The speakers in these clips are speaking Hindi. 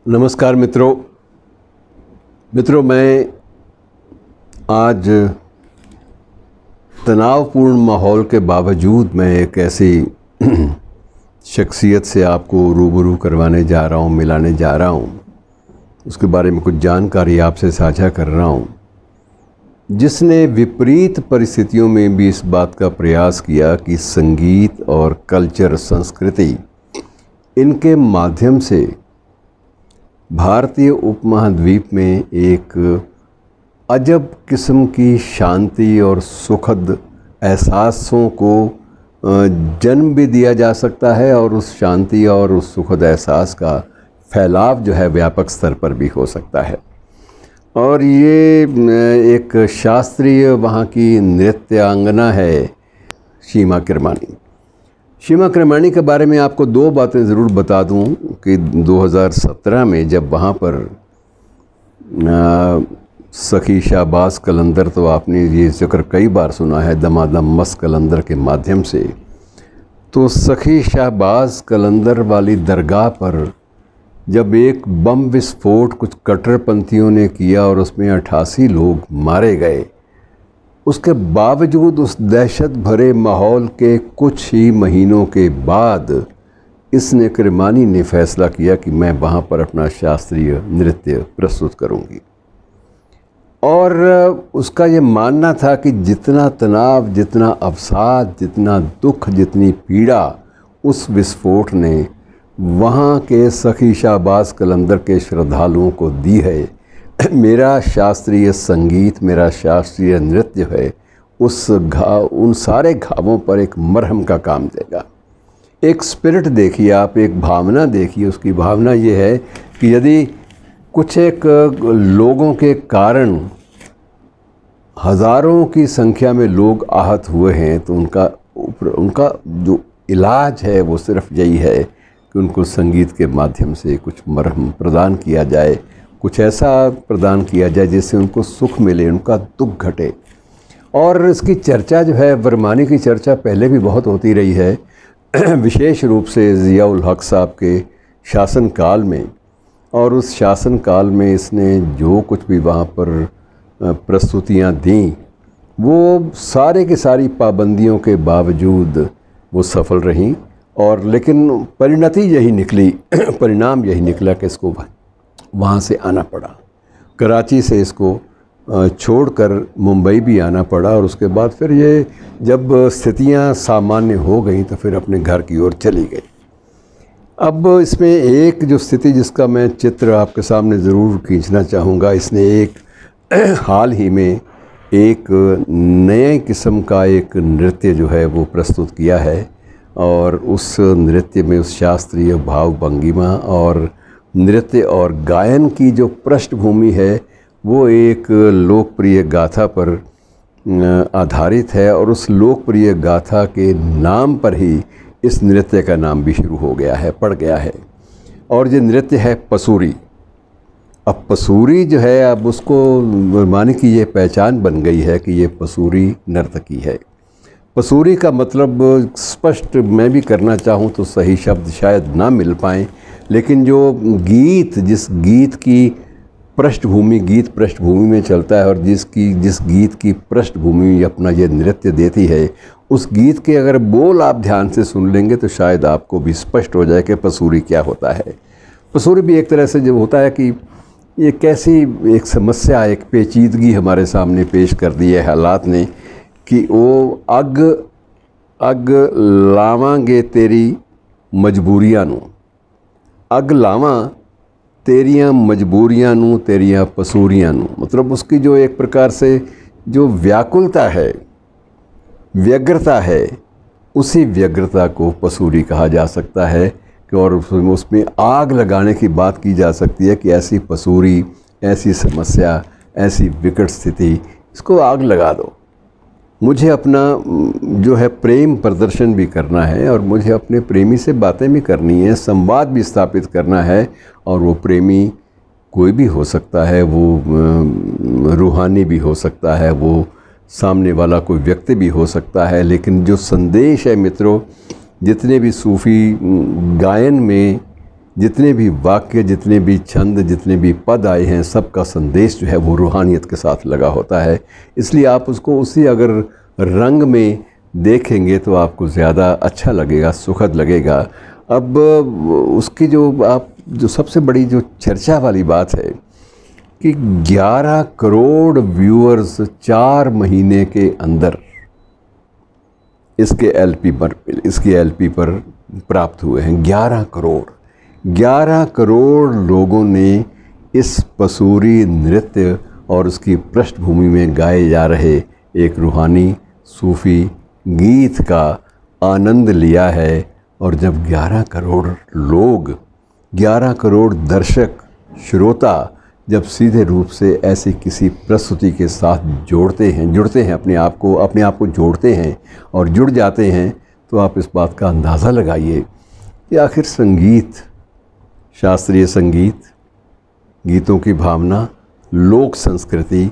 नमस्कार मित्रों, मैं आज तनावपूर्ण माहौल के बावजूद मैं एक ऐसी शख्सियत से आपको रूबरू करवाने जा रहा हूँ, मिलाने जा रहा हूँ। उसके बारे में कुछ जानकारी आपसे साझा कर रहा हूँ, जिसने विपरीत परिस्थितियों में भी इस बात का प्रयास किया कि संगीत और कल्चर, संस्कृति, इनके माध्यम से भारतीय उपमहाद्वीप में एक अजब किस्म की शांति और सुखद एहसासों को जन्म भी दिया जा सकता है और उस शांति और उस सुखद एहसास का फैलाव जो है व्यापक स्तर पर भी हो सकता है। और ये एक शास्त्रीय वहाँ की नृत्यांगना है सीमा किरमानी। सीमा किरमानी के बारे में आपको दो बातें ज़रूर बता दूं कि 2017 में जब वहाँ पर सखी शाहबाज कलंदर, तो आपने ये जिक्र कई बार सुना है दमादम मस्त कलंदर के माध्यम से, तो सखी शाहबाज कलंदर वाली दरगाह पर जब एक बम विस्फोट कुछ कट्टरपंथियों ने किया और उसमें 88 लोग मारे गए, उसके बावजूद उस दहशत भरे माहौल के कुछ ही महीनों के बाद इसने किरमानी ने फैसला किया कि मैं वहाँ पर अपना शास्त्रीय नृत्य प्रस्तुत करूँगी। और उसका ये मानना था कि जितना तनाव, जितना अवसाद, जितना दुख, जितनी पीड़ा उस विस्फोट ने वहाँ के सखी शाहबाज कलंदर के श्रद्धालुओं को दी है, मेरा शास्त्रीय संगीत, मेरा शास्त्रीय नृत्य है, उन सारे घावों पर एक मरहम का काम देगा। एक स्पिरिट देखिए आप, एक भावना देखिए। उसकी भावना ये है कि यदि कुछ एक लोगों के कारण हज़ारों की संख्या में लोग आहत हुए हैं, तो उनका जो इलाज है वो सिर्फ यही है कि उनको संगीत के माध्यम से कुछ मरहम प्रदान किया जाए, कुछ ऐसा प्रदान किया जाए जिससे उनको सुख मिले, उनका दुख घटे। और इसकी चर्चा जो है, वर्मानी की चर्चा पहले भी बहुत होती रही है, विशेष रूप से ज़ियाउल हक साहब के शासनकाल में। और उस शासनकाल में इसने जो कुछ भी वहाँ पर प्रस्तुतियाँ दी, वो सारे की सारी पाबंदियों के बावजूद वो सफल रहीं। और लेकिन परिणति यही निकली, परिणाम यही निकला कि इसको वहाँ से आना पड़ा। कराची से इसको छोड़कर मुंबई भी आना पड़ा। और उसके बाद फिर ये जब स्थितियाँ सामान्य हो गई तो फिर अपने घर की ओर चली गई। अब इसमें एक जो स्थिति जिसका मैं चित्र आपके सामने ज़रूर खींचना चाहूँगा, इसने एक हाल ही में एक नए किस्म का एक नृत्य जो है वो प्रस्तुत किया है। और उस नृत्य में उस शास्त्रीय भाव भंगिमा और नृत्य और गायन की जो पृष्ठभूमि है वो एक लोकप्रिय गाथा पर आधारित है। और उस लोकप्रिय गाथा के नाम पर ही इस नृत्य का नाम भी शुरू हो गया है, पड़ गया है। और ये नृत्य है पसूरी। अब पसूरी जो है, अब उसको वर्मानी की ये पहचान बन गई है कि ये पसूरी नर्तकी है। पसूरी का मतलब स्पष्ट मैं भी करना चाहूँ तो सही शब्द शायद ना मिल पाएँ, लेकिन जो गीत, जिस गीत की पृष्ठभूमि, गीत पृष्ठभूमि में चलता है और जिस गीत की पृष्ठभूमि अपना ये नृत्य देती है, उस गीत के अगर बोल आप ध्यान से सुन लेंगे तो शायद आपको भी स्पष्ट हो जाए कि पसूरी क्या होता है। पसूरी भी एक तरह से जो होता है कि ये कैसी एक समस्या, एक पेचीदगी हमारे सामने पेश कर दी है हालात ने कि वो अग लावांगे तेरी मजबूरियां नू, अग लावां तेरियां मजबूरियां नू, तेरियां पसूरियां नू। मतलब उसकी जो एक प्रकार से जो व्याकुलता है, व्यग्रता है, उसी व्यग्रता को पसूरी कहा जा सकता है कि और उसमें आग लगाने की बात की जा सकती है कि ऐसी पसूरी, ऐसी समस्या, ऐसी विकट स्थिति, इसको आग लगा दो। मुझे अपना जो है प्रेम प्रदर्शन भी करना है और मुझे अपने प्रेमी से बातें भी करनी है, संवाद भी स्थापित करना है। और वो प्रेमी कोई भी हो सकता है, वो रूहानी भी हो सकता है, वो सामने वाला कोई व्यक्ति भी हो सकता है। लेकिन जो संदेश है मित्रों, जितने भी सूफ़ी गायन में जितने भी वाक्य, जितने भी छंद, जितने भी पद आए हैं, सबका संदेश जो है वो रूहानियत के साथ लगा होता है। इसलिए आप उसको उसी अगर रंग में देखेंगे तो आपको ज़्यादा अच्छा लगेगा, सुखद लगेगा। अब उसकी जो सबसे बड़ी जो चर्चा वाली बात है कि 11 करोड़ व्यूअर्स 4 महीने के अंदर इसके एलपी पर प्राप्त हुए हैं। 11 करोड़ लोगों ने इस पसूरी नृत्य और उसकी पृष्ठभूमि में गाए जा रहे एक रूहानी सूफ़ी गीत का आनंद लिया है। और जब 11 करोड़ लोग, 11 करोड़ दर्शक, श्रोता जब सीधे रूप से ऐसी किसी प्रस्तुति के साथ जुड़ते हैं, अपने आप को जोड़ते हैं और जुड़ जाते हैं, तो आप इस बात का अंदाज़ा लगाइए कि आखिर संगीत, शास्त्रीय संगीत, गीतों की भावना, लोक संस्कृति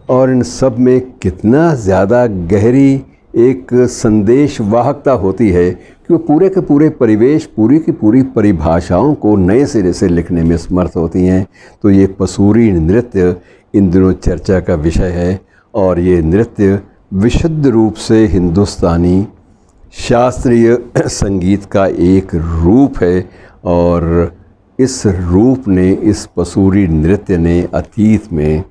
और इन सब में कितना ज़्यादा गहरी एक संदेश वाहकता होती है कि वो पूरे के पूरे परिवेश, पूरी की पूरी परिभाषाओं को नए सिरे से लिखने में समर्थ होती हैं। तो ये पसूरी नृत्य इन दिनों चर्चा का विषय है और ये नृत्य विशुद्ध रूप से हिंदुस्तानी शास्त्रीय संगीत का एक रूप है। और इस रूप ने, इस पसूरी नृत्य ने अतीत में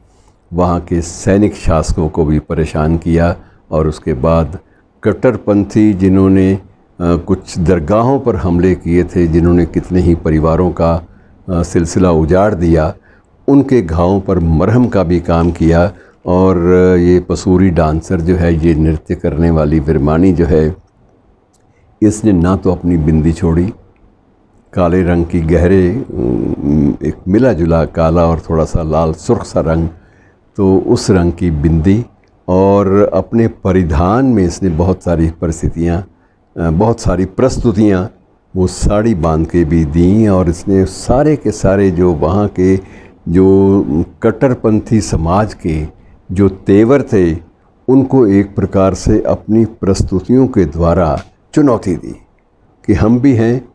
वहाँ के सैनिक शासकों को भी परेशान किया और उसके बाद कट्टरपंथी जिन्होंने कुछ दरगाहों पर हमले किए थे, जिन्होंने कितने ही परिवारों का सिलसिला उजाड़ दिया, उनके घावों पर मरहम का भी काम किया। और ये पसूरी डांसर जो है, ये नृत्य करने वाली विरमानी जो है, इसने ना तो अपनी बिंदी छोड़ी, काले रंग की गहरे एक मिला जुला काला और थोड़ा सा लाल सुर्ख सा रंग, तो उस रंग की बिंदी, और अपने परिधान में इसने बहुत सारी प्रस्तुतियाँ वो साड़ी बांध के भी दी। और इसने सारे के सारे जो वहाँ के जो कट्टरपंथी समाज के जो तेवर थे, उनको एक प्रकार से अपनी प्रस्तुतियों के द्वारा चुनौती दी कि हम भी हैं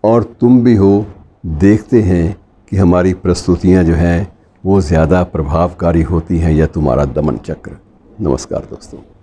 और तुम भी हो, देखते हैं कि हमारी प्रस्तुतियाँ जो हैं वो ज़्यादा प्रभावकारी होती हैं या तुम्हारा दमन चक्र। नमस्कार दोस्तों।